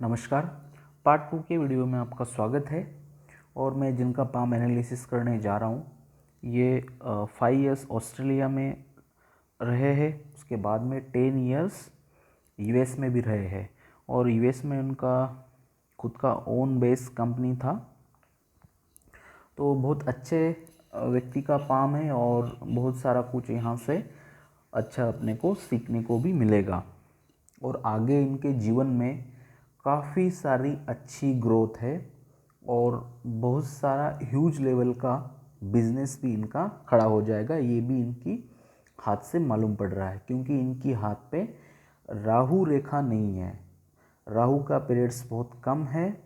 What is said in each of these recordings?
नमस्कार। पार्ट 2 के वीडियो में आपका स्वागत है। और मैं जिनका पाम एनालिसिस करने जा रहा हूँ ये 5 ईयर्स ऑस्ट्रेलिया में रहे हैं, उसके बाद में 10 ईयर्स यूएस में भी रहे हैं। और यूएस में उनका खुद का ओन बेस कंपनी था। तो बहुत अच्छे व्यक्ति का पाम है और बहुत सारा कुछ यहाँ से अच्छा अपने को सीखने को भी मिलेगा। और आगे इनके जीवन में काफ़ी सारी अच्छी ग्रोथ है और बहुत सारा ह्यूज लेवल का बिजनेस भी इनका खड़ा हो जाएगा। ये भी इनकी हाथ से मालूम पड़ रहा है, क्योंकि इनकी हाथ पे राहु रेखा नहीं है। राहु का पीरियड्स बहुत कम है।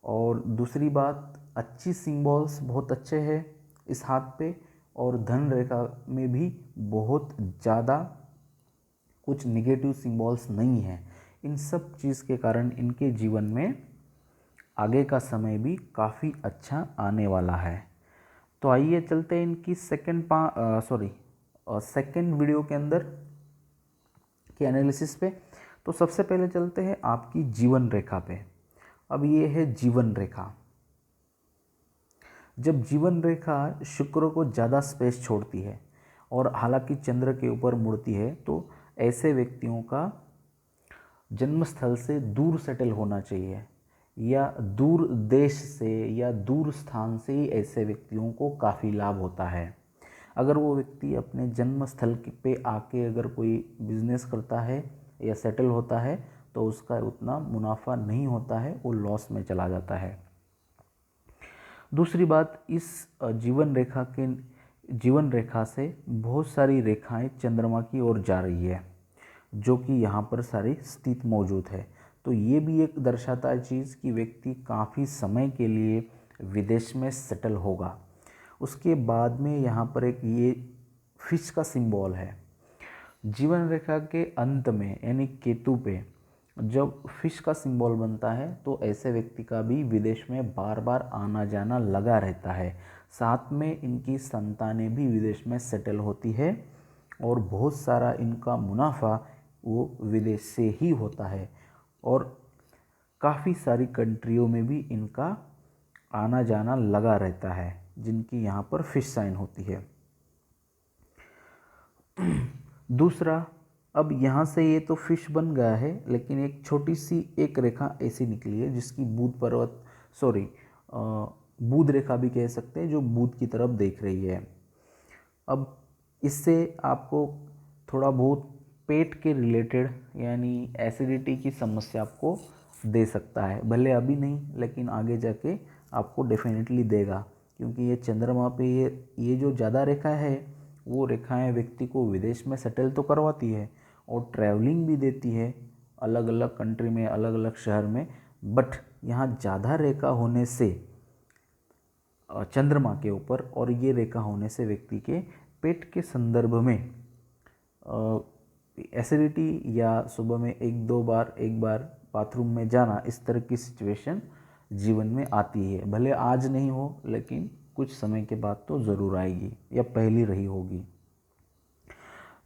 और दूसरी बात, अच्छी सिंबल्स बहुत अच्छे हैं इस हाथ पे। और धन रेखा में भी बहुत ज़्यादा कुछ निगेटिव सिंबल्स नहीं है। इन सब चीज़ के कारण इनके जीवन में आगे का समय भी काफ़ी अच्छा आने वाला है। तो आइए चलते हैं इनकी सेकंड वीडियो के अंदर की एनालिसिस पे। तो सबसे पहले चलते हैं आपकी जीवन रेखा पे। अब ये है जीवन रेखा। जब जीवन रेखा शुक्र को ज़्यादा स्पेस छोड़ती है और हालांकि चंद्र के ऊपर मुड़ती है, तो ऐसे व्यक्तियों का जन्म स्थल से दूर सेटल होना चाहिए, या दूर देश से या दूर स्थान से ही ऐसे व्यक्तियों को काफ़ी लाभ होता है। अगर वो व्यक्ति अपने जन्म स्थल पे आके अगर कोई बिजनेस करता है या सेटल होता है, तो उसका उतना मुनाफा नहीं होता है, वो लॉस में चला जाता है। दूसरी बात, इस जीवन रेखा से बहुत सारी रेखाएं चंद्रमा की ओर जा रही है, जो कि यहाँ पर सारी स्थित मौजूद है। तो ये भी एक दर्शाता है चीज़ कि व्यक्ति काफ़ी समय के लिए विदेश में सेटल होगा। उसके बाद में यहाँ पर एक ये फिश का सिंबल है। जीवन रेखा के अंत में यानी केतु पे जब फिश का सिंबल बनता है, तो ऐसे व्यक्ति का भी विदेश में बार बार आना जाना लगा रहता है। साथ में इनकी संतानें भी विदेश में सेटल होती है और बहुत सारा इनका मुनाफा वो विदेश से ही होता है। और काफ़ी सारी कंट्रियों में भी इनका आना जाना लगा रहता है, जिनकी यहाँ पर फिश साइन होती है। दूसरा, अब यहाँ से ये तो फिश बन गया है, लेकिन एक छोटी सी एक रेखा ऐसी निकली है जिसकी बुध रेखा भी कह सकते हैं, जो बुध की तरफ देख रही है। अब इससे आपको थोड़ा बहुत पेट के रिलेटेड यानी एसिडिटी की समस्या आपको दे सकता है। भले अभी नहीं, लेकिन आगे जाके आपको डेफिनेटली देगा, क्योंकि ये चंद्रमा पे ये जो ज़्यादा रेखा है, वो रेखाएं व्यक्ति को विदेश में सेटल तो करवाती है और ट्रैवलिंग भी देती है अलग अलग कंट्री में, अलग अलग शहर में। बट यहाँ ज़्यादा रेखा होने से चंद्रमा के ऊपर और ये रेखा होने से व्यक्ति के पेट के संदर्भ में एसिडिटी या सुबह में एक बार बाथरूम में जाना, इस तरह की सिचुएशन जीवन में आती है। भले आज नहीं हो, लेकिन कुछ समय के बाद तो ज़रूर आएगी या पहली रही होगी।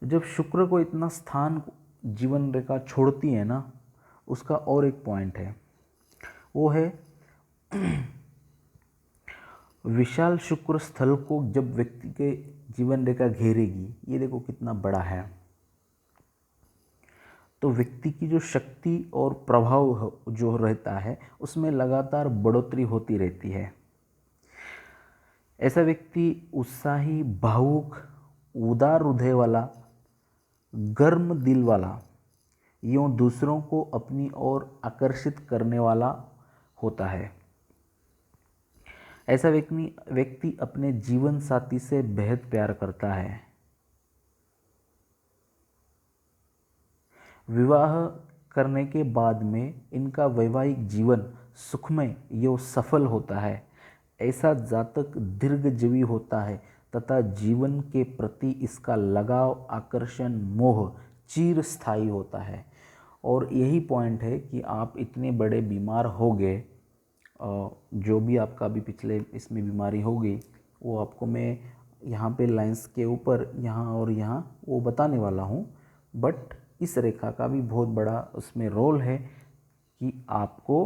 जब शुक्र को इतना स्थान जीवन रेखा छोड़ती है ना, उसका और एक पॉइंट है, वो है विशाल शुक्र स्थल को जब व्यक्ति के जीवन रेखा घेरेगी, ये देखो कितना बड़ा है, तो व्यक्ति की जो शक्ति और प्रभाव जो रहता है उसमें लगातार बढ़ोतरी होती रहती है। ऐसा व्यक्ति उत्साही, भावुक, उदार हृदय वाला, गर्म दिल वाला, यूँ दूसरों को अपनी ओर आकर्षित करने वाला होता है। ऐसा व्यक्ति अपने जीवन साथी से बेहद प्यार करता है। विवाह करने के बाद में इनका वैवाहिक जीवन सुखमय एवं सफल होता है। ऐसा जातक दीर्घजीवी होता है तथा जीवन के प्रति इसका लगाव, आकर्षण, मोह चिर स्थायी होता है। और यही पॉइंट है कि आप इतने बड़े बीमार हो गए, जो भी आपका भी पिछले इसमें बीमारी हो गई, वो आपको मैं यहाँ पे लाइंस के ऊपर यहाँ और यहाँ वो बताने वाला हूँ। बट इस रेखा का भी बहुत बड़ा उसमें रोल है कि आपको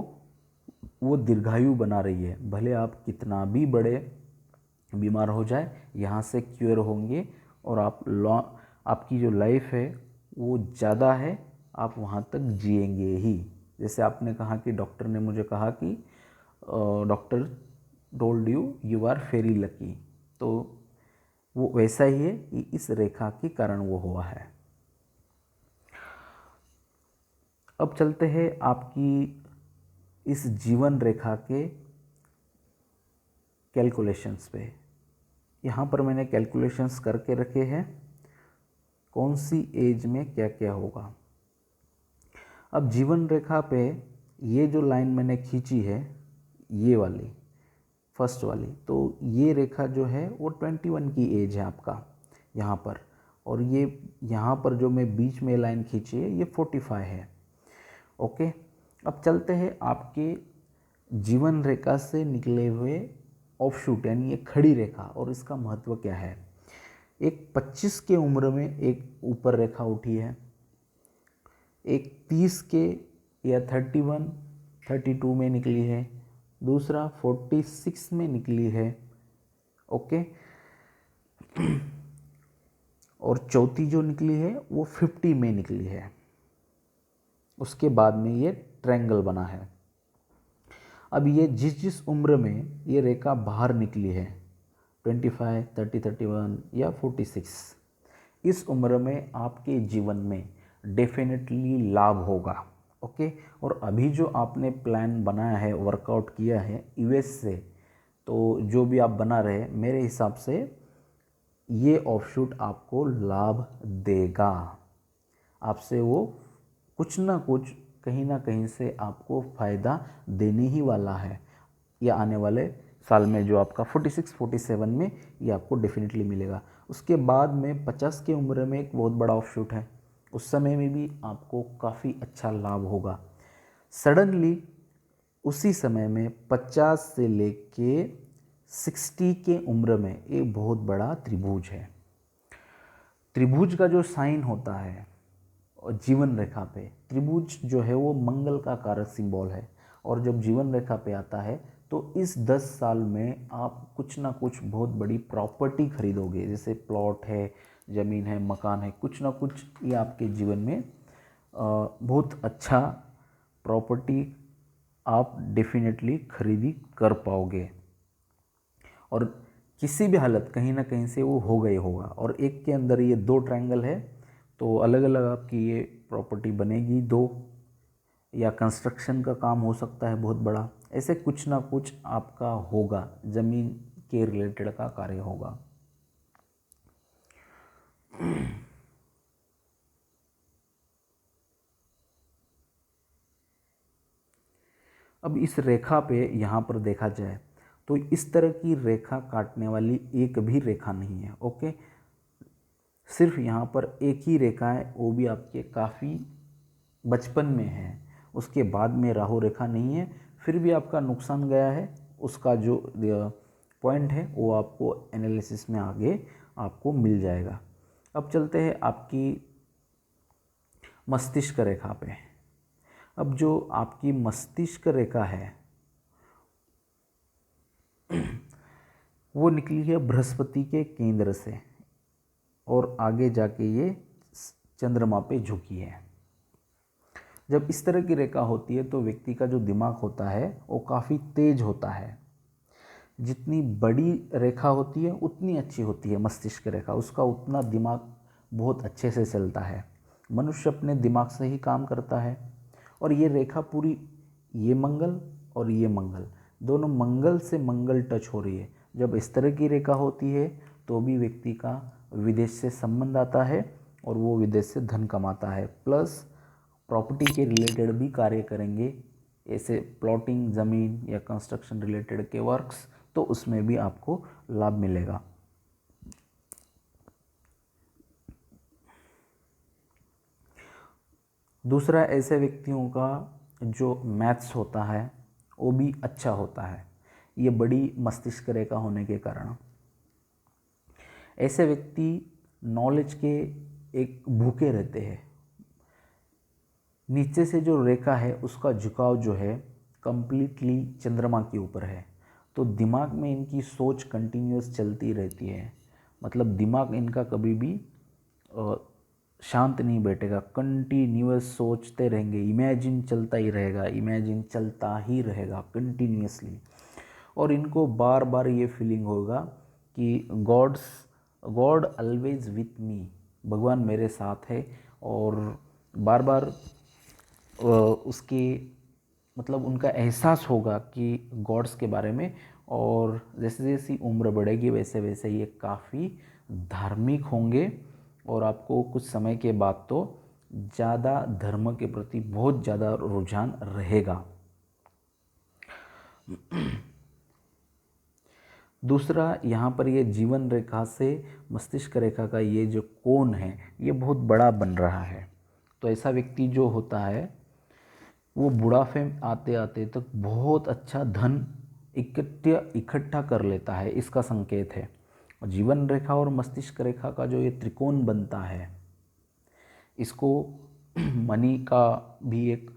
वो दीर्घायु बना रही है। भले आप कितना भी बड़े बीमार हो जाए, यहाँ से क्योर होंगे और आपकी जो लाइफ है वो ज़्यादा है, आप वहाँ तक जिएंगे ही। जैसे आपने कहा कि डॉक्टर ने मुझे कहा कि doctor told you you are very lucky, तो वो वैसा ही है कि इस रेखा के कारण वो हुआ है। अब चलते हैं आपकी इस जीवन रेखा के कैलकुलेशंस पे। यहाँ पर मैंने कैलकुलेशंस करके रखे हैं कौन सी एज में क्या क्या होगा। अब जीवन रेखा पे ये जो लाइन मैंने खींची है, ये वाली फर्स्ट वाली, तो ये रेखा जो है वो 21 की एज है आपका यहाँ पर, और ये यहाँ पर जो मैं बीच में लाइन खींची है ये 45 है। ओके, अब चलते हैं आपके जीवन रेखा से निकले हुए ऑफशूट यानी ये खड़ी रेखा, और इसका महत्व क्या है। एक 25 के उम्र में एक ऊपर रेखा उठी है, एक 30 के या 31, 32 में निकली है, दूसरा 46 में निकली है। ओके, और चौथी जो निकली है वो 50 में निकली है। उसके बाद में ये ट्रायंगल बना है। अब ये जिस जिस उम्र में ये रेखा बाहर निकली है 25, 30, 31 या 46, इस उम्र में आपके जीवन में डेफिनेटली लाभ होगा। ओके, और अभी जो आपने प्लान बनाया है, वर्कआउट किया है यूएस से, तो जो भी आप बना रहे, मेरे हिसाब से ये ऑफशूट आपको लाभ देगा। आपसे वो कुछ ना कुछ कहीं ना कहीं से आपको फ़ायदा देने ही वाला है। या आने वाले साल में जो आपका 46, 47 में ये आपको डेफिनेटली मिलेगा। उसके बाद में 50 की उम्र में एक बहुत बड़ा ऑफशूट है, उस समय में भी आपको काफ़ी अच्छा लाभ होगा। सडनली उसी समय में 50 से लेके 60 के उम्र में एक बहुत बड़ा त्रिभुज है। त्रिभुज का जो साइन होता है और जीवन रेखा पे, त्रिभुज जो है वो मंगल का कारक सिंबल है, और जब जीवन रेखा पे आता है तो इस 10 साल में आप कुछ ना कुछ बहुत बड़ी प्रॉपर्टी खरीदोगे। जैसे प्लॉट है, ज़मीन है, मकान है, कुछ ना कुछ ये आपके जीवन में बहुत अच्छा प्रॉपर्टी आप डेफिनेटली खरीदी कर पाओगे, और किसी भी हालत कहीं ना कहीं से वो हो गई होगा। और एक के अंदर ये 2 ट्रायंगल है, तो अलग अलग आपकी ये प्रॉपर्टी बनेगी 2, या कंस्ट्रक्शन का काम हो सकता है बहुत बड़ा, ऐसे कुछ ना कुछ आपका होगा, ज़मीन के रिलेटेड का कार्य होगा। अब इस रेखा पे यहाँ पर देखा जाए तो इस तरह की रेखा काटने वाली एक भी रेखा नहीं है। ओके, सिर्फ यहाँ पर एक ही रेखा है, वो भी आपके काफ़ी बचपन में है, उसके बाद में राहु रेखा नहीं है। फिर भी आपका नुकसान गया है, उसका जो पॉइंट है वो आपको एनालिसिस में आगे आपको मिल जाएगा। अब चलते हैं आपकी मस्तिष्क रेखा पे। अब जो आपकी मस्तिष्क रेखा है वो निकली है बृहस्पति के केंद्र से, और आगे जाके ये चंद्रमा पे झुकी है। जब इस तरह की रेखा होती है तो व्यक्ति का जो दिमाग होता है वो काफ़ी तेज होता है। जितनी बड़ी रेखा होती है उतनी अच्छी होती है मस्तिष्क रेखा, उसका उतना दिमाग बहुत अच्छे से चलता है। मनुष्य अपने दिमाग से ही काम करता है। और ये रेखा पूरी, ये मंगल और ये मंगल, दोनों मंगल से मंगल टच हो रही है। जब इस तरह की रेखा होती है तो भी व्यक्ति का विदेश से संबंध आता है, और वो विदेश से धन कमाता है, प्लस प्रॉपर्टी के रिलेटेड भी कार्य करेंगे, ऐसे प्लॉटिंग, ज़मीन या कंस्ट्रक्शन रिलेटेड के वर्क्स, तो उसमें भी आपको लाभ मिलेगा। दूसरा, ऐसे व्यक्तियों का जो मैथ्स होता है वो भी अच्छा होता है, ये बड़ी मस्तिष्क रेखा होने के कारण। ऐसे व्यक्ति नॉलेज के एक भूखे रहते हैं, नीचे से जो रेखा है उसका झुकाव जो है कंप्लीटली चंद्रमा के ऊपर है। तो दिमाग में इनकी सोच कंटिन्यूअस चलती रहती है, मतलब दिमाग इनका कभी भी शांत नहीं बैठेगा, कंटिन्यूअस सोचते रहेंगे, इमेजिन चलता ही रहेगा, इमेजिन चलता ही रहेगा कंटिन्यूअसली। और इनको बार बार ये फीलिंग होगा कि गॉड ऑलवेज विथ मी, भगवान मेरे साथ है। और बार बार उसके मतलब उनका एहसास होगा कि गॉड्स के बारे में। और जैसे जैसी उम्र बढ़ेगी वैसे वैसे ये काफ़ी धार्मिक होंगे और आपको कुछ समय के बाद तो ज़्यादा धर्म के प्रति बहुत ज़्यादा रुझान रहेगा। दूसरा, यहाँ पर ये जीवन रेखा से मस्तिष्क रेखा का ये जो कोण है ये बहुत बड़ा बन रहा है। तो ऐसा व्यक्ति जो होता है वो बुढ़ापे में आते आते तक बहुत अच्छा धन इकट्ठा कर लेता है, इसका संकेत है। और जीवन रेखा और मस्तिष्क रेखा का जो ये त्रिकोण बनता है इसको मनी का भी एक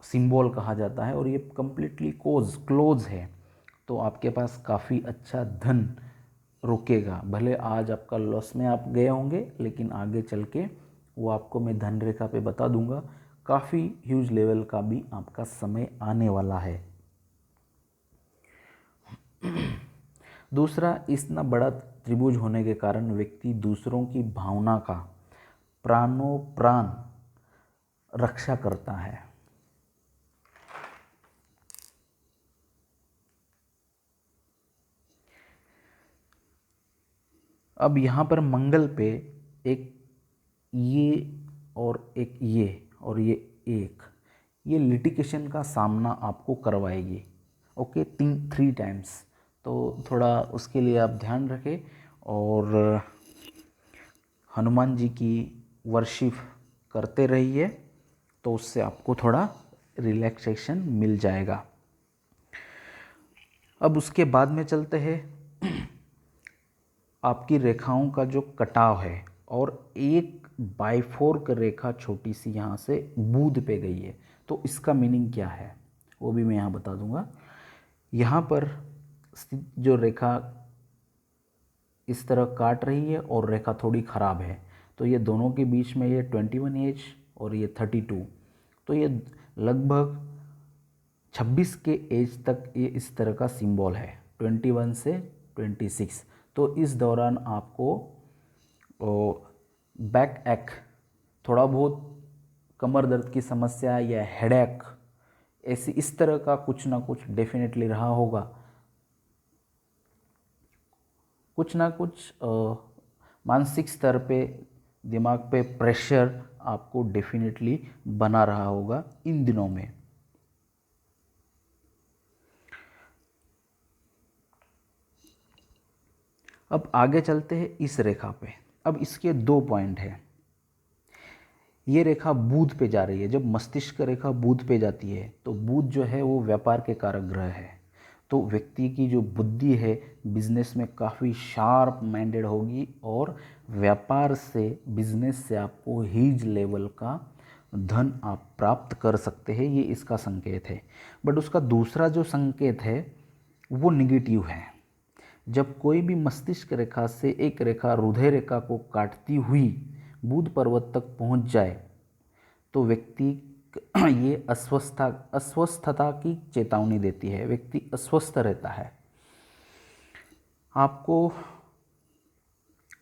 सिंबल कहा जाता है और ये कंप्लीटली क्लोज है। तो आपके पास काफ़ी अच्छा धन रुकेगा, भले आज आपका लॉस में आप गए होंगे लेकिन आगे चल के वो आपको मैं धन रेखा पे बता दूंगा, काफ़ी ह्यूज लेवल का भी आपका समय आने वाला है। दूसरा, इतना बड़ा त्रिभुज होने के कारण व्यक्ति दूसरों की भावना का प्राणों प्राण रक्षा करता है। अब यहाँ पर मंगल पे एक ये और एक ये और ये एक ये लिटिगेशन का सामना आपको करवाएगी, ओके, 3 टाइम्स। तो थोड़ा उसके लिए आप ध्यान रखें और हनुमान जी की वर्शिप करते रहिए, तो उससे आपको थोड़ा रिलैक्सेशन मिल जाएगा। अब उसके बाद में चलते हैं आपकी रेखाओं का जो कटाव है, और एक बाइफोर्क रेखा छोटी सी यहाँ से बूंद पे गई है। तो इसका मीनिंग क्या है वो भी मैं यहाँ बता दूंगा। यहाँ पर स्थित जो रेखा इस तरह काट रही है और रेखा थोड़ी ख़राब है, तो ये दोनों के बीच में ये 21 एज और ये 32, तो ये लगभग 26 के एज तक ये इस तरह का सिंबल है, 21 से 26। तो इस दौरान आपको बैक एक, थोड़ा बहुत कमर दर्द की समस्या या हेडेक, ऐसी इस तरह का कुछ ना कुछ डेफिनेटली रहा होगा। कुछ ना कुछ मानसिक स्तर पे दिमाग पे प्रेशर आपको डेफिनेटली बना रहा होगा इन दिनों में। अब आगे चलते हैं इस रेखा पे। अब इसके 2 पॉइंट हैं। ये रेखा बुध पे जा रही है। जब मस्तिष्क रेखा बुध पे जाती है तो बुध जो है वो व्यापार के कारक ग्रह है। तो व्यक्ति की जो बुद्धि है बिजनेस में काफ़ी शार्प माइंडेड होगी और व्यापार से बिजनेस से आपको ह्यूज लेवल का धन आप प्राप्त कर सकते हैं, ये इसका संकेत है। बट उसका दूसरा जो संकेत है वो निगेटिव है। जब कोई भी मस्तिष्क रेखा से एक रेखा हृदय रेखा को काटती हुई बुध पर्वत तक पहुंच जाए तो व्यक्ति ये अस्वस्थता की चेतावनी देती है, व्यक्ति अस्वस्थ रहता है। आपको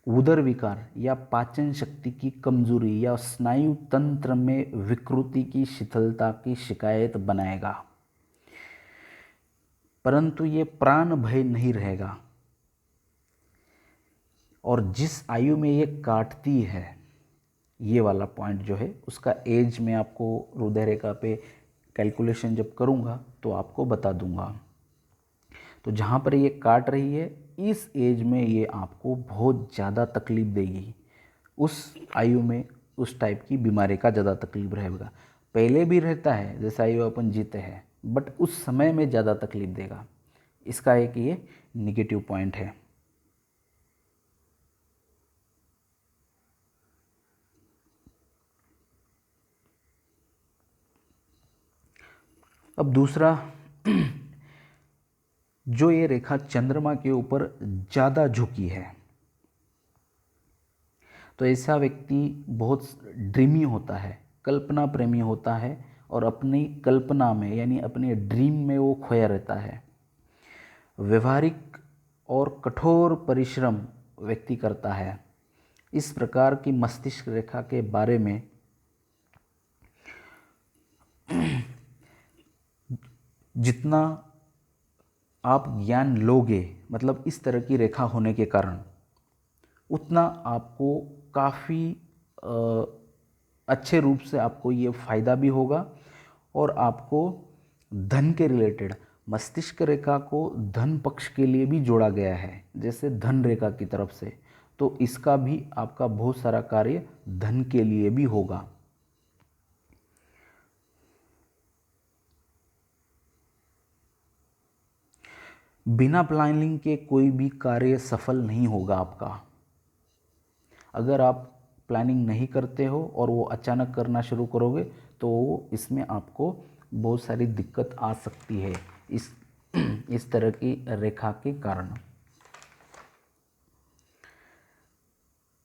उदर विकार या पाचन शक्ति की कमजोरी या स्नायु तंत्र में विकृति की शिथिलता की शिकायत बनाएगा, परंतु ये प्राण भय नहीं रहेगा। और जिस आयु में ये काटती है, ये वाला पॉइंट जो है उसका एज मैं आपको हृदय रेखा पे कैलकुलेशन जब करूँगा तो आपको बता दूंगा। तो जहाँ पर ये काट रही है इस एज में ये आपको बहुत ज़्यादा तकलीफ देगी। उस आयु में उस टाइप की बीमारी का ज़्यादा तकलीफ रहेगा। पहले भी रहता है जैसे आयु अपन जीते हैं, बट उस समय में ज़्यादा तकलीफ देगा। इसका एक ये निगेटिव पॉइंट है। अब दूसरा, जो ये रेखा चंद्रमा के ऊपर ज़्यादा झुकी है, तो ऐसा व्यक्ति बहुत ड्रीमी होता है, कल्पना प्रेमी होता है और अपनी कल्पना में यानी अपने ड्रीम में वो खोया रहता है। व्यवहारिक और कठोर परिश्रम व्यक्ति करता है। इस प्रकार की मस्तिष्क रेखा के बारे में जितना आप ज्ञान लोगे, मतलब इस तरह की रेखा होने के कारण, उतना आपको काफ़ी अच्छे रूप से आपको ये फ़ायदा भी होगा। और आपको धन के रिलेटेड मस्तिष्क रेखा को धन पक्ष के लिए भी जोड़ा गया है, जैसे धन रेखा की तरफ से, तो इसका भी आपका बहुत सारा कार्य धन के लिए भी होगा। बिना प्लानिंग के कोई भी कार्य सफल नहीं होगा आपका। अगर आप प्लानिंग नहीं करते हो और वो अचानक करना शुरू करोगे तो इसमें आपको बहुत सारी दिक्कत आ सकती है इस तरह की रेखा के कारण।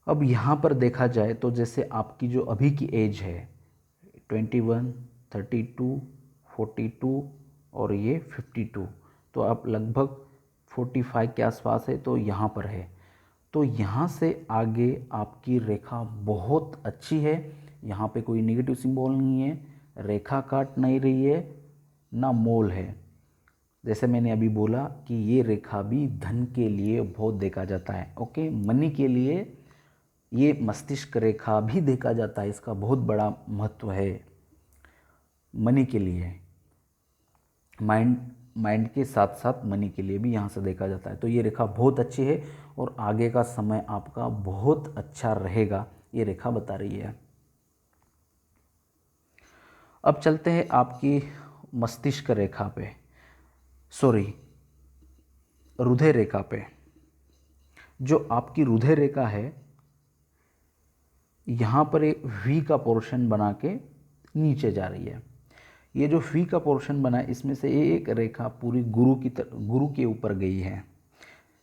अब यहाँ पर देखा जाए तो जैसे आपकी जो अभी की एज है 21, 32, 42 और ये 52, तो आप लगभग 45 के आसपास है, तो यहाँ पर है। तो यहाँ से आगे आपकी रेखा बहुत अच्छी है। यहाँ पे कोई नेगेटिव सिंबल नहीं है, रेखा काट नहीं रही है, ना मोल है। जैसे मैंने अभी बोला कि ये रेखा भी धन के लिए बहुत देखा जाता है। ओके, मनी के लिए ये मस्तिष्क रेखा भी देखा जाता है, इसका बहुत बड़ा महत्व है मनी के लिए। माइंड के साथ साथ मनी के लिए भी यहाँ से देखा जाता है। तो ये रेखा बहुत अच्छी है और आगे का समय आपका बहुत अच्छा रहेगा, ये रेखा बता रही है। अब चलते हैं आपकी मस्तिष्क रेखा पे, सॉरी हृदय रेखा पे। जो आपकी हृदय रेखा है, यहाँ पर एक वी का पोर्शन बना के नीचे जा रही है। ये जो वी का पोर्शन बना है, इसमें से एक रेखा पूरी गुरु के ऊपर गई है।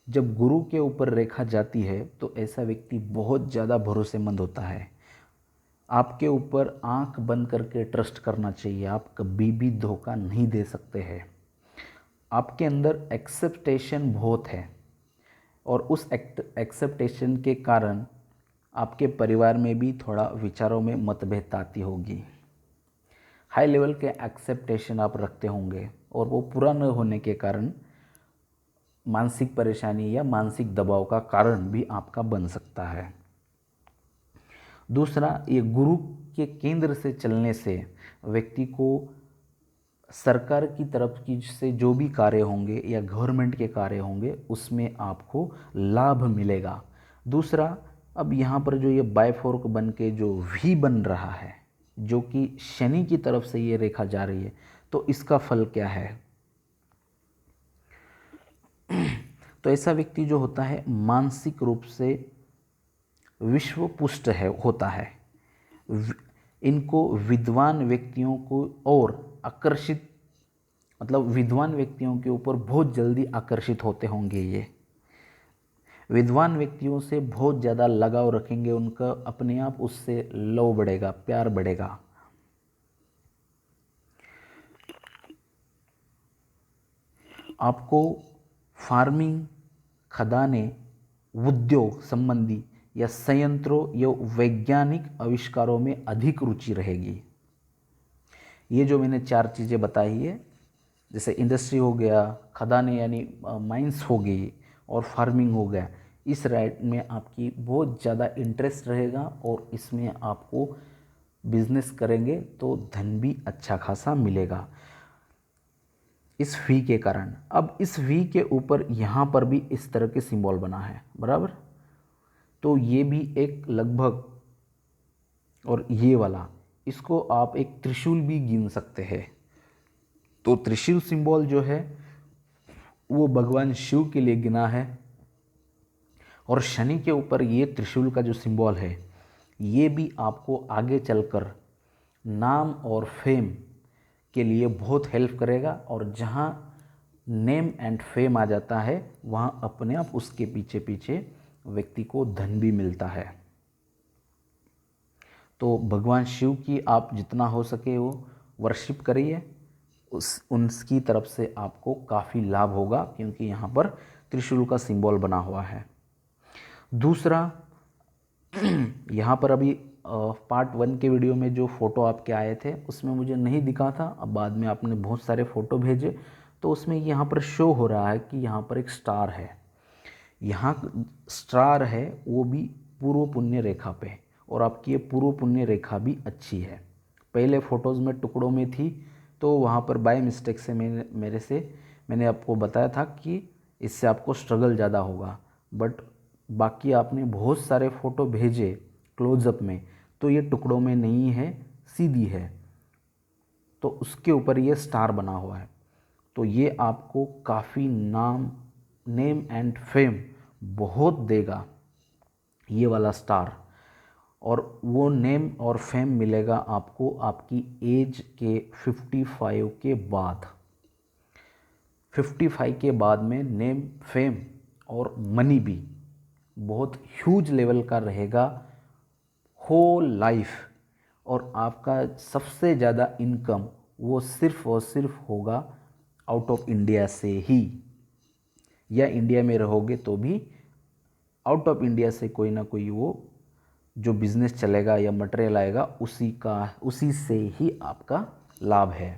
जब गुरु के ऊपर रेखा जाती है तो ऐसा व्यक्ति बहुत ज़्यादा भरोसेमंद होता है। आपके ऊपर आंख बंद करके ट्रस्ट करना चाहिए, आप कभी भी धोखा नहीं दे सकते हैं। आपके अंदर एक्सेप्टेशन बहुत है और उस एक्सेप्टेशन के कारण आपके परिवार में भी थोड़ा विचारों में मतभेद आती होगी। हाई लेवल के एक्सेप्टेशन आप रखते होंगे और वो पूरा न होने के कारण मानसिक परेशानी या मानसिक दबाव का कारण भी आपका बन सकता है। दूसरा, ये गुरु के केंद्र से चलने से व्यक्ति को सरकार की तरफ की से जो भी कार्य होंगे या गवर्नमेंट के कार्य होंगे उसमें आपको लाभ मिलेगा। दूसरा, अब यहाँ पर जो ये बायफोर्क बन के जो वी बन रहा है, जो कि शनि की तरफ से ये रेखा जा रही है, तो इसका फल क्या है? तो ऐसा व्यक्ति जो होता है मानसिक रूप से विश्व पुष्ट होता है। इनको विद्वान व्यक्तियों को और आकर्षित, मतलब विद्वान व्यक्तियों के ऊपर बहुत जल्दी आकर्षित होते होंगे। ये विद्वान व्यक्तियों से बहुत ज़्यादा लगाव रखेंगे, उनका अपने आप उससे लव बढ़ेगा, प्यार बढ़ेगा। आपको फार्मिंग, खदानें, उद्योग संबंधी या संयंत्रों या वैज्ञानिक आविष्कारों में अधिक रुचि रहेगी। ये जो मैंने 4 चीज़ें बताई है, जैसे इंडस्ट्री हो गया, खदानें यानी माइंस हो गई और फार्मिंग हो गया, इस राइट में आपकी बहुत ज़्यादा इंटरेस्ट रहेगा और इसमें आपको बिजनेस करेंगे तो धन भी अच्छा खासा मिलेगा इस वी के कारण। अब इस वी के ऊपर यहाँ पर भी इस तरह के सिंबल बना है, बराबर। तो ये भी एक लगभग, और ये वाला, इसको आप एक त्रिशूल भी गिन सकते हैं। तो त्रिशूल सिंबल जो है वो भगवान शिव के लिए गिना है और शनि के ऊपर ये त्रिशूल का जो सिंबल है ये भी आपको आगे चलकर नाम और फेम के लिए बहुत हेल्प करेगा, और जहाँ नेम एंड फेम आ जाता है वहाँ अपने आप उसके पीछे पीछे व्यक्ति को धन भी मिलता है। तो भगवान शिव की आप जितना हो सके वो वर्शिप करिए, उनकी तरफ से आपको काफ़ी लाभ होगा, क्योंकि यहाँ पर त्रिशूल का सिंबल बना हुआ है। दूसरा, यहाँ पर अभी पार्ट 1 के वीडियो में जो फ़ोटो आपके आए थे उसमें मुझे नहीं दिखा था, अब बाद में आपने बहुत सारे फ़ोटो भेजे तो उसमें यहाँ पर शो हो रहा है कि यहाँ पर एक स्टार है। यहाँ स्टार है वो भी पूर्व पुण्य रेखा पे, और आपकी ये पूर्व पुण्य रेखा भी अच्छी है। पहले फ़ोटोज़ में टुकड़ों में थी तो वहाँ पर बाय मिस्टेक से मैंने आपको बताया था कि इससे आपको स्ट्रगल ज़्यादा होगा, बट बाकी आपने बहुत सारे फ़ोटो भेजे क्लोज़अप में तो ये टुकड़ों में नहीं है, सीधी है, तो उसके ऊपर ये स्टार बना हुआ है। तो ये आपको काफ़ी नेम एंड फेम बहुत देगा ये वाला स्टार, और वो नेम और फेम मिलेगा आपको आपकी एज के 55 के बाद। 55 के बाद में नेम फेम और मनी भी बहुत ह्यूज लेवल का रहेगा होल लाइफ, और आपका सबसे ज़्यादा इनकम वो सिर्फ और सिर्फ होगा आउट ऑफ इंडिया से ही, या इंडिया में रहोगे तो भी आउट ऑफ इंडिया से कोई ना कोई वो जो बिज़नेस चलेगा या मटेरियल आएगा उसी से ही आपका लाभ है,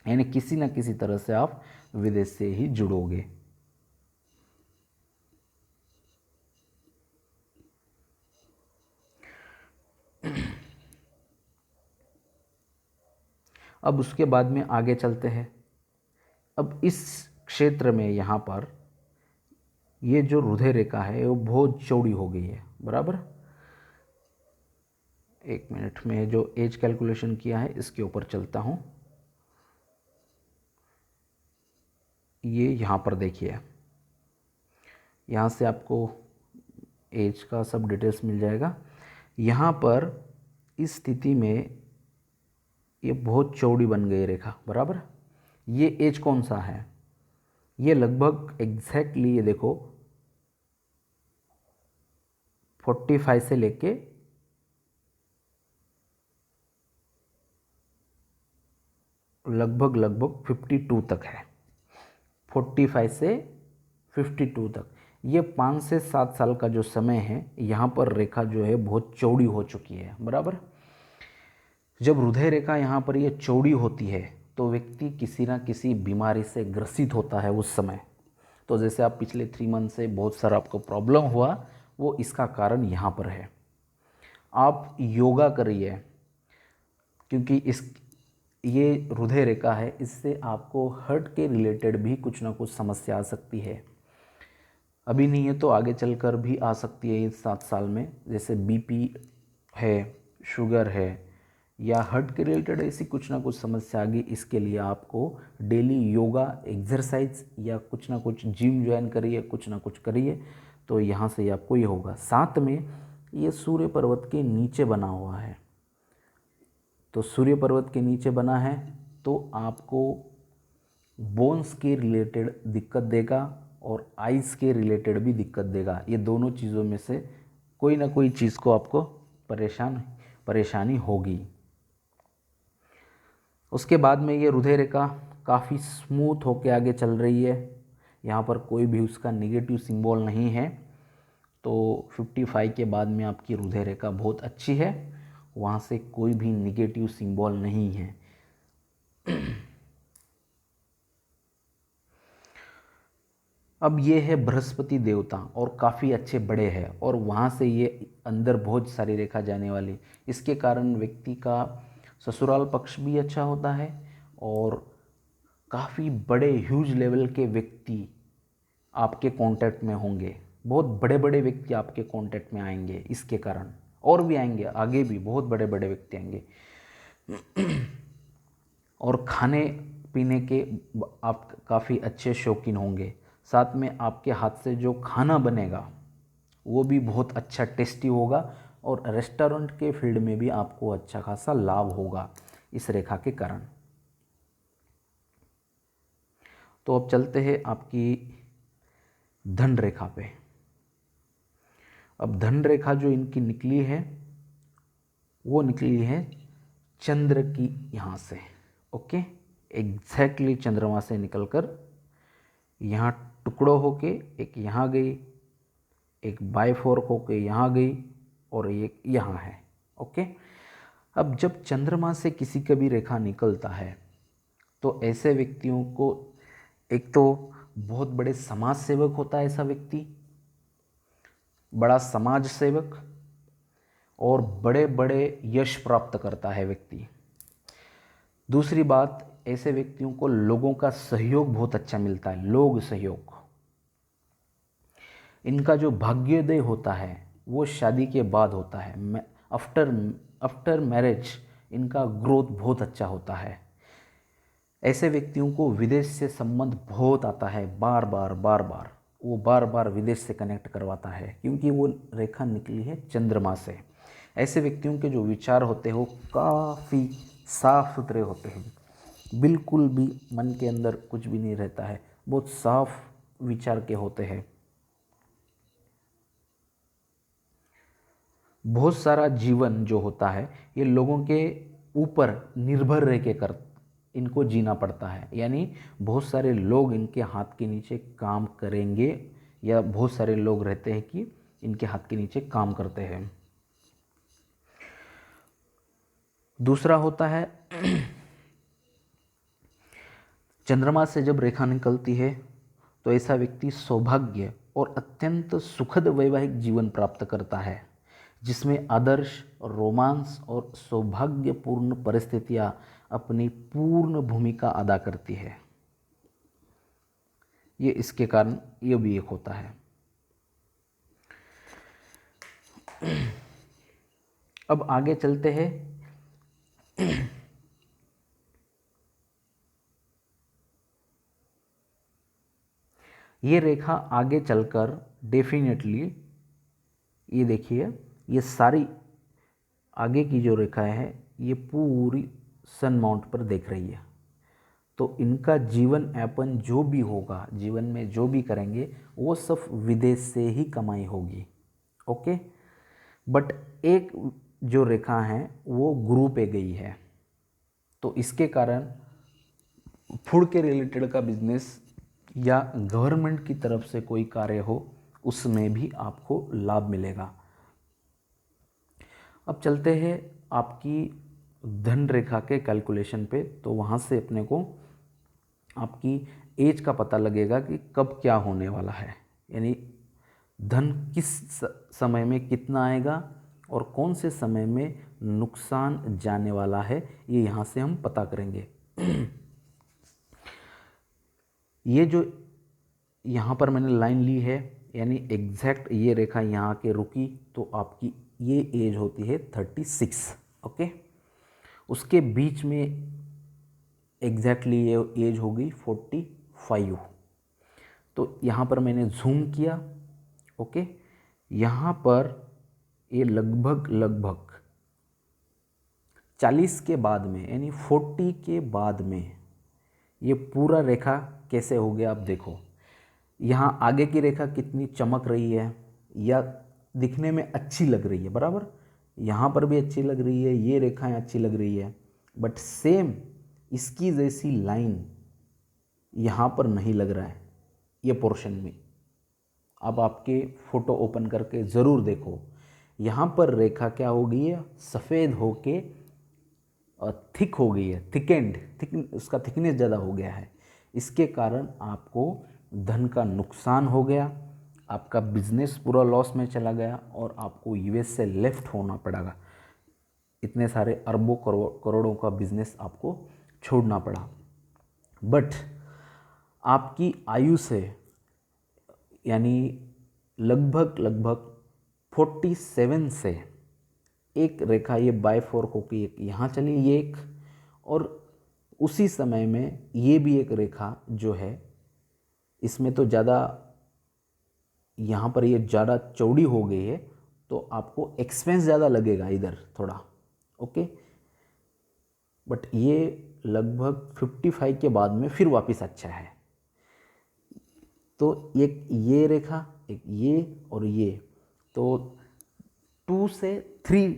यानी किसी न किसी तरह से आप विदेश से ही जुड़ोगे। अब उसके बाद में आगे चलते हैं। अब इस क्षेत्र में यहाँ पर ये जो हृदय रेखा है वो बहुत चौड़ी हो गई है, बराबर। एक मिनट में जो एज कैलकुलेशन किया है इसके ऊपर चलता हूँ। ये यहाँ पर देखिए, यहाँ से आपको एज का सब डिटेल्स मिल जाएगा। यहाँ पर इस स्थिति में ये बहुत चौड़ी बन गई रेखा, बराबर। ये एज कौन सा है, ये लगभग एग्जैक्टली ये देखो 45 से लेके लगभग 52 तक है। 45 से 52 तक ये 5 से 7 साल का जो समय है, यहाँ पर रेखा जो है बहुत चौड़ी हो चुकी है, बराबर। जब हृदय रेखा यहाँ पर ये चौड़ी होती है तो व्यक्ति किसी ना किसी बीमारी से ग्रसित होता है उस समय। तो जैसे आप पिछले 3 मंथ से बहुत सारा आपको प्रॉब्लम हुआ, वो इसका कारण यहाँ पर है। आप योगा करिए, क्योंकि ये हृदय रेखा है, इससे आपको हार्ट के रिलेटेड भी कुछ ना कुछ समस्या आ सकती है। अभी नहीं है तो आगे चलकर भी आ सकती है इस 7 साल में, जैसे बीपी है, शुगर है, या हार्ट के रिलेटेड ऐसी कुछ ना कुछ समस्या आ गई। इसके लिए आपको डेली योगा एक्सरसाइज या कुछ ना कुछ जिम ज्वाइन करिए, कुछ ना कुछ करिए, तो यहाँ से आपको ये होगा। साथ में ये सूर्य पर्वत के नीचे बना हुआ है, तो सूर्य पर्वत के नीचे बना है तो आपको बोन्स के रिलेटेड दिक्कत देगा और आइज़ के रिलेटेड भी दिक्कत देगा। ये दोनों चीज़ों में से कोई ना कोई चीज़ को आपको परेशानी होगी। उसके बाद में ये हृदय रेखा काफ़ी स्मूथ होके आगे चल रही है, यहाँ पर कोई भी उसका नेगेटिव सिंबल नहीं है। तो 55 के बाद में आपकी हृदय रेखा बहुत अच्छी है, वहाँ से कोई भी नेगेटिव सिंबल नहीं है। अब ये है बृहस्पति देवता, और काफ़ी अच्छे बड़े हैं, और वहाँ से ये अंदर बहुत सारी रेखा जाने वाली। इसके कारण व्यक्ति का ससुराल पक्ष भी अच्छा होता है, और काफ़ी बड़े ह्यूज लेवल के व्यक्ति आपके कांटेक्ट में होंगे। बहुत बड़े बड़े व्यक्ति आपके कांटेक्ट में आएंगे इसके कारण, और भी आएंगे आगे भी बहुत बड़े बड़े व्यक्ति आएंगे। और खाने पीने के आप काफ़ी अच्छे शौकीन होंगे। साथ में आपके हाथ से जो खाना बनेगा वो भी बहुत अच्छा टेस्टी होगा, और रेस्टोरेंट के फील्ड में भी आपको अच्छा खासा लाभ होगा इस रेखा के कारण। तो अब चलते हैं आपकी धन रेखा पे। अब धन रेखा जो इनकी निकली है वो निकली है चंद्र की यहाँ से। ओके, एग्जैक्टली चंद्रमा से निकलकर यहाँ टुकड़ों होके एक यहाँ गई, एक बायफोर्क होके यहाँ गई और एक यहाँ है। ओके, अब जब चंद्रमा से किसी का भी रेखा निकलता है तो ऐसे व्यक्तियों को एक तो बहुत बड़े समाज सेवक होता है ऐसा व्यक्ति, बड़ा समाज सेवक, और बड़े बड़े यश प्राप्त करता है व्यक्ति। दूसरी बात, ऐसे व्यक्तियों को लोगों का सहयोग बहुत अच्छा मिलता है, लोग सहयोग। इनका जो भाग्योदय होता है वो शादी के बाद होता है, आफ्टर मैरिज इनका ग्रोथ बहुत अच्छा होता है। ऐसे व्यक्तियों को विदेश से संबंध बहुत आता है, बार बार वो बार बार विदेश से कनेक्ट करवाता है, क्योंकि वो रेखा निकली है चंद्रमा से। ऐसे व्यक्तियों के जो विचार होते हैं वो काफ़ी साफ सुथरे होते हैं, बिल्कुल भी मन के अंदर कुछ भी नहीं रहता है, बहुत साफ विचार के होते हैं। बहुत सारा जीवन जो होता है ये लोगों के ऊपर निर्भर रह के इनको जीना पड़ता है, यानी बहुत सारे लोग इनके हाथ के नीचे काम करेंगे, या बहुत सारे लोग रहते हैं कि इनके हाथ के नीचे काम करते हैं। दूसरा होता है चंद्रमा से जब रेखा निकलती है तो ऐसा व्यक्ति सौभाग्य और अत्यंत सुखद वैवाहिक जीवन प्राप्त करता है, जिसमें आदर्श, रोमांस और सौभाग्यपूर्ण परिस्थितियां अपनी पूर्ण भूमिका अदा करती है। ये इसके कारण ये भी एक होता है। अब आगे चलते हैं। ये रेखा आगे चलकर डेफिनेटली, ये देखिए, ये सारी आगे की जो रेखा है ये पूरी सन माउंट पर देख रही है। तो इनका जीवन यापन जो भी होगा, जीवन में जो भी करेंगे वो सब विदेश से ही कमाई होगी। ओके, बट एक जो रेखा है वो गुरु पे गई है, तो इसके कारण फूड के रिलेटेड का बिजनेस या गवर्नमेंट की तरफ से कोई कार्य हो उसमें भी आपको लाभ मिलेगा। अब चलते हैं आपकी धन रेखा के कैलकुलेशन पे। तो वहाँ से अपने को आपकी एज का पता लगेगा कि कब क्या होने वाला है, यानी धन किस समय में कितना आएगा और कौन से समय में नुकसान जाने वाला है, ये यहाँ से हम पता करेंगे। ये जो यहाँ पर मैंने लाइन ली है, यानी एग्जैक्ट ये रेखा यहाँ के रुकी तो आपकी ये एज होती है 36। ओके, उसके बीच में एग्जैक्टली ये एज होगी 45। तो यहाँ पर मैंने जूम किया। ओके, यहाँ पर ये लगभग 40 के बाद में, यानी 40 के बाद में ये पूरा रेखा कैसे हो गया। आप देखो यहाँ आगे की रेखा कितनी चमक रही है या दिखने में अच्छी लग रही है, बराबर। यहाँ पर भी अच्छी लग रही है, ये रेखाएं अच्छी लग रही है, बट सेम इसकी जैसी लाइन यहाँ पर नहीं लग रहा है ये पोर्शन में। अब आपके फोटो ओपन करके ज़रूर देखो, यहाँ पर रेखा क्या हो गई है, सफ़ेद होके थिक हो गई है, उसका थिकनेस ज़्यादा हो गया है। इसके कारण आपको धन का नुकसान हो गया, आपका बिजनेस पूरा लॉस में चला गया और आपको यूएस से लेफ्ट होना पड़ेगा। इतने सारे अरबों करोड़ों का बिजनेस आपको छोड़ना पड़ा। बट आपकी आयु से, यानी लगभग 47 से एक रेखा ये बायफोर्क होकर एक यहाँ चली, ये एक, और उसी समय में ये भी एक रेखा जो है, इसमें तो ज़्यादा, यहाँ पर ये ज़्यादा चौड़ी हो गई है तो आपको एक्सपेंस ज़्यादा लगेगा इधर थोड़ा। ओके, बट ये लगभग 55 के बाद में फिर वापस अच्छा है। तो एक ये रेखा, एक ये और ये, तो 2 से 3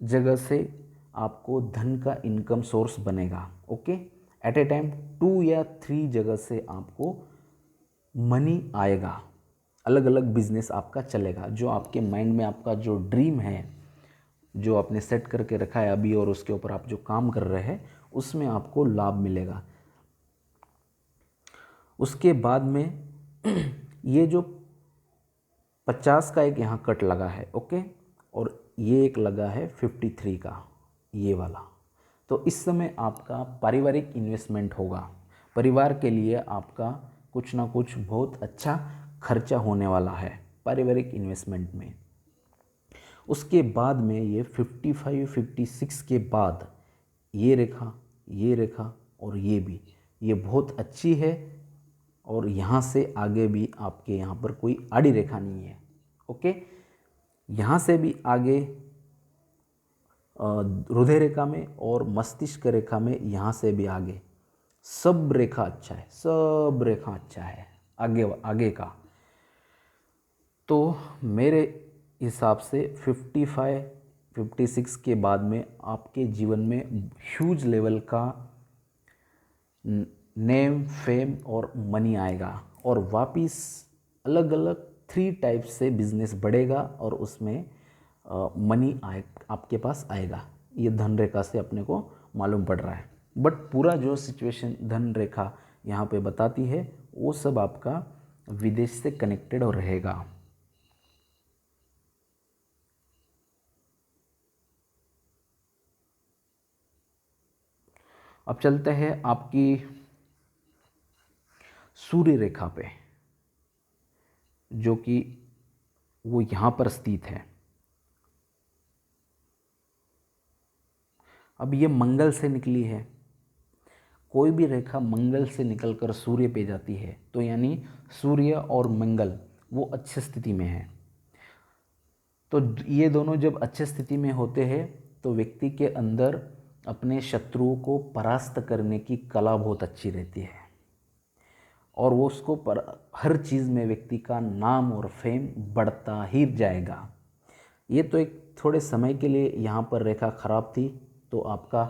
जगह से आपको धन का इनकम सोर्स बनेगा। ओके, एट ए टाइम 2 या 3 जगह से आपको मनी आएगा, अलग अलग बिजनेस आपका चलेगा। जो आपके माइंड में आपका जो ड्रीम है, जो आपने सेट करके रखा है अभी और उसके ऊपर आप जो काम कर रहे हैं, उसमें आपको लाभ मिलेगा। उसके बाद में ये जो 50 का एक यहाँ कट लगा है, ओके, और ये एक लगा है 53 का, ये वाला। तो इस समय आपका पारिवारिक इन्वेस्टमेंट होगा, परिवार के लिए आपका कुछ ना कुछ बहुत अच्छा खर्चा होने वाला है पारिवारिक इन्वेस्टमेंट में। उसके बाद में ये 55, 56 के बाद ये रेखा और ये भी, ये बहुत अच्छी है। और यहाँ से आगे भी आपके यहाँ पर कोई आड़ी रेखा नहीं है। ओके, यहाँ से भी आगे हृदय रेखा में और मस्तिष्क रेखा में, यहाँ से भी आगे सब रेखा अच्छा है, सब रेखा अच्छा है आगे का। तो मेरे हिसाब से 55, 56 के बाद में आपके जीवन में ह्यूज लेवल का नेम, फेम और मनी आएगा, और वापिस अलग अलग 3 टाइप से बिजनेस बढ़ेगा और उसमें मनी आपके पास आएगा। ये धन रेखा से अपने को मालूम पड़ रहा है। बट पूरा जो सिचुएशन धन रेखा यहाँ पे बताती है, वो सब आपका विदेश से कनेक्टेड और रहेगा। अब चलते हैं आपकी सूर्य रेखा पे, जो कि वो यहाँ पर स्थित है। अब ये मंगल से निकली है। कोई भी रेखा मंगल से निकलकर सूर्य पे जाती है तो यानी सूर्य और मंगल वो अच्छी स्थिति में है। तो ये दोनों जब अच्छे स्थिति में होते हैं तो व्यक्ति के अंदर अपने शत्रुओं को परास्त करने की कला बहुत अच्छी रहती है, और वो उसको हर चीज़ में व्यक्ति का नाम और फेम बढ़ता ही जाएगा। ये तो एक थोड़े समय के लिए यहाँ पर रेखा ख़राब थी तो आपका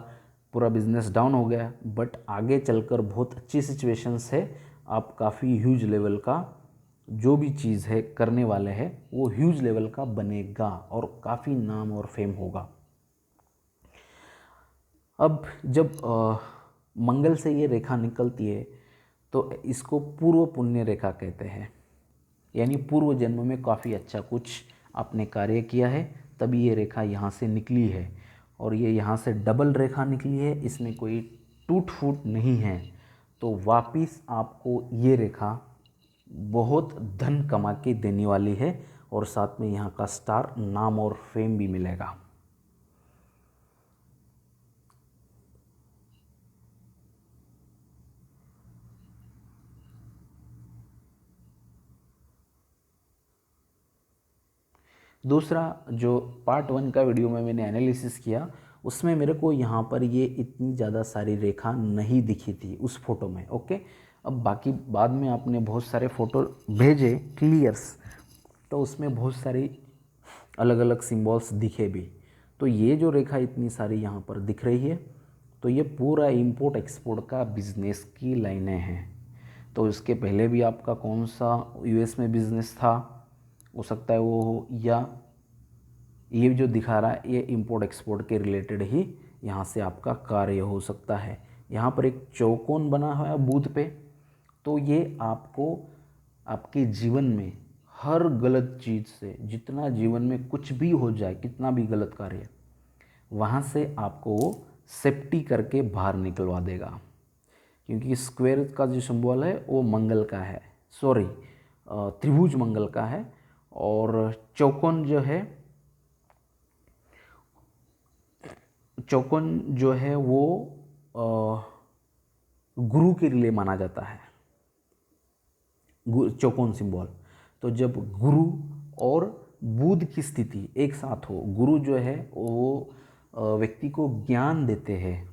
पूरा बिजनेस डाउन हो गया, बट आगे चलकर बहुत अच्छी सिचुएशंस है। आप काफ़ी ह्यूज लेवल का जो भी चीज़ है करने वाले हैं वो ह्यूज लेवल का बनेगा और काफ़ी नाम और फेम होगा। अब जब मंगल से ये रेखा निकलती है तो इसको पूर्व पुण्य रेखा कहते हैं, यानी पूर्व जन्म में काफ़ी अच्छा कुछ आपने कार्य किया है तभी ये रेखा यहाँ से निकली है। और ये यहाँ से डबल रेखा निकली है, इसमें कोई टूट फूट नहीं है। तो वापिस आपको ये रेखा बहुत धन कमा के देने वाली है और साथ में यहाँ का स्टार नाम और फेम भी मिलेगा। दूसरा जो पार्ट 1 का वीडियो में मैंने एनालिसिस किया उसमें मेरे को यहाँ पर ये इतनी ज़्यादा सारी रेखा नहीं दिखी थी उस फोटो में। ओके, अब बाकी बाद में आपने बहुत सारे फ़ोटो भेजे क्लियर्स, तो उसमें बहुत सारी अलग अलग सिंबल्स दिखे भी। तो ये जो रेखा इतनी सारी यहाँ पर दिख रही है तो ये पूरा इंपोर्ट एक्सपोर्ट का बिजनेस की लाइनें हैं। तो इसके पहले भी आपका कौन सा यूएस में बिजनेस था हो सकता है वो हो, या ये जो दिखा रहा है ये इंपोर्ट एक्सपोर्ट के रिलेटेड ही यहाँ से आपका कार्य हो सकता है। यहाँ पर एक चौकोन बना हुआ है बूथ पे, तो ये आपको आपके जीवन में हर गलत चीज़ से, जितना जीवन में कुछ भी हो जाए, कितना भी गलत कार्य, वहाँ से आपको वो सेफ्टी करके बाहर निकलवा देगा। क्योंकि स्क्वायर का जो सिंबल है वो मंगल का है, सॉरी त्रिभुज मंगल का है, और चौकोन जो है वो गुरु के लिए माना जाता है, चौकोन सिंबल। तो जब गुरु और बुध की स्थिति एक साथ हो, गुरु जो है वो व्यक्ति को ज्ञान देते हैं,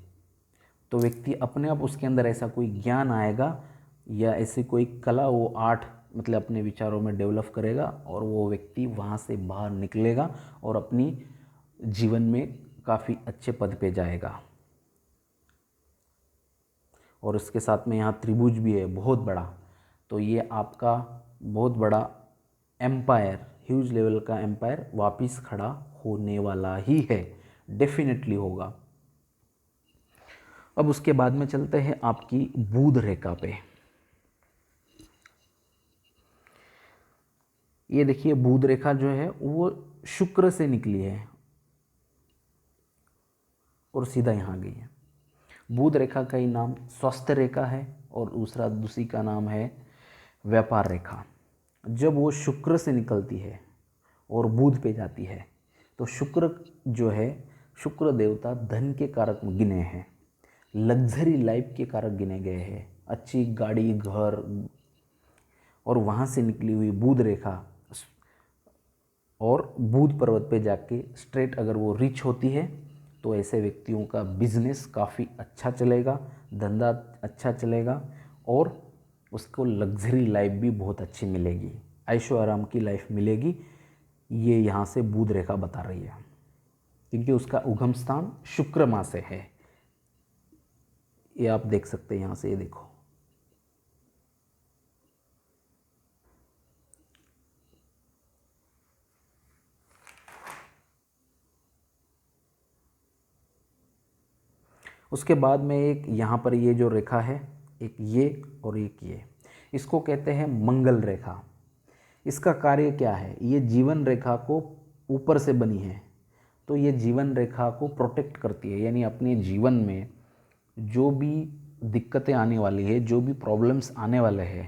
तो व्यक्ति अपने आप उसके अंदर ऐसा कोई ज्ञान आएगा या ऐसे कोई कला वो आर्ट मतलब अपने विचारों में डेवलप करेगा और वो व्यक्ति वहाँ से बाहर निकलेगा और अपनी जीवन में काफ़ी अच्छे पद पे जाएगा। और इसके साथ में यहाँ त्रिभुज भी है बहुत बड़ा, तो ये आपका बहुत बड़ा एम्पायर, ह्यूज लेवल का एम्पायर वापिस खड़ा होने वाला ही है, डेफिनेटली होगा। अब उसके बाद में चलते हैं आपकी बुध रेखा पे। ये देखिए बुध रेखा जो है वो शुक्र से निकली है और सीधा यहाँ गई है। बुध रेखा का ही नाम स्वास्थ्य रेखा है और दूसरी का नाम है व्यापार रेखा। जब वो शुक्र से निकलती है और बुध पे जाती है तो शुक्र जो है, शुक्र देवता धन के कारक गिने हैं, लग्जरी लाइफ के कारक गिने गए हैं, अच्छी गाड़ी घर। और वहाँ से निकली हुई बुध रेखा और बुध पर्वत पे जाके स्ट्रेट अगर वो रीच होती है तो ऐसे व्यक्तियों का बिजनेस काफ़ी अच्छा चलेगा, धंधा अच्छा चलेगा और उसको लग्जरी लाइफ भी बहुत अच्छी मिलेगी, ऐशो आराम की लाइफ मिलेगी। ये यहाँ से बुध रेखा बता रही है क्योंकि उसका उगम स्थान शुक्र माह से है। ये आप देख सकते हैं यहाँ से, ये देखो। उसके बाद में एक यहाँ पर ये जो रेखा है, एक ये और एक ये, इसको कहते हैं मंगल रेखा। इसका कार्य क्या है? ये जीवन रेखा को ऊपर से बनी है, तो ये जीवन रेखा को प्रोटेक्ट करती है, यानी अपने जीवन में जो भी दिक्कतें आने वाली है, जो भी प्रॉब्लम्स आने वाले हैं,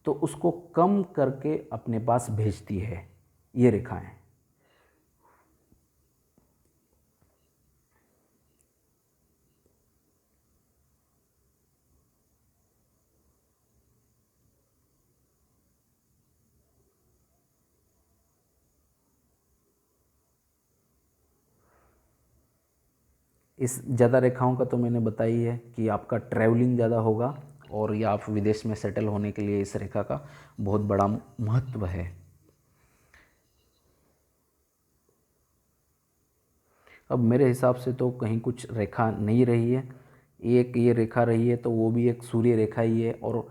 तो उसको कम करके अपने पास भेजती है ये रेखाएं। इस ज़्यादा रेखाओं का तो मैंने बताई है कि आपका ट्रैवलिंग ज़्यादा होगा और या आप विदेश में सेटल होने के लिए इस रेखा का बहुत बड़ा महत्व है। अब मेरे हिसाब से तो कहीं कुछ रेखा नहीं रही है, एक ये रेखा रही है तो वो भी एक सूर्य रेखा ही है और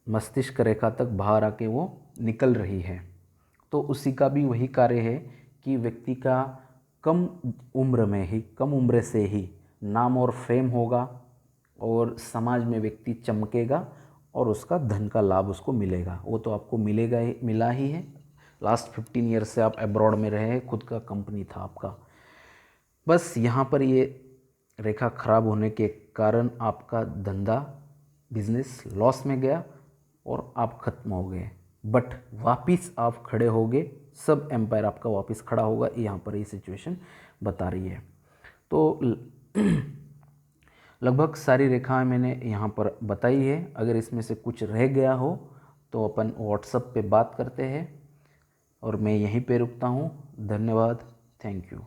मस्तिष्क रेखा तक बाहर आके वो निकल रही है। तो उसी का भी वही कार्य है कि व्यक्ति का कम उम्र से ही नाम और फेम होगा और समाज में व्यक्ति चमकेगा और उसका धन का लाभ उसको मिलेगा। वो तो आपको मिलेगा ही, मिला ही है। लास्ट 15 ईयर से आप अब्रॉड में रहे, खुद का कंपनी था आपका। बस यहाँ पर ये रेखा खराब होने के कारण आपका धंधा बिजनेस लॉस में गया और आप खत्म हो गए, बट वापिस आप खड़े हो गए, सब एम्पायर आपका वापस खड़ा होगा। यहाँ पर ये सिचुएशन बता रही है। तो लगभग सारी रेखाएं मैंने यहाँ पर बताई है। अगर इसमें से कुछ रह गया हो तो अपन व्हाट्सएप पे बात करते हैं और मैं यहीं पे रुकता हूँ। धन्यवाद, थैंक यू।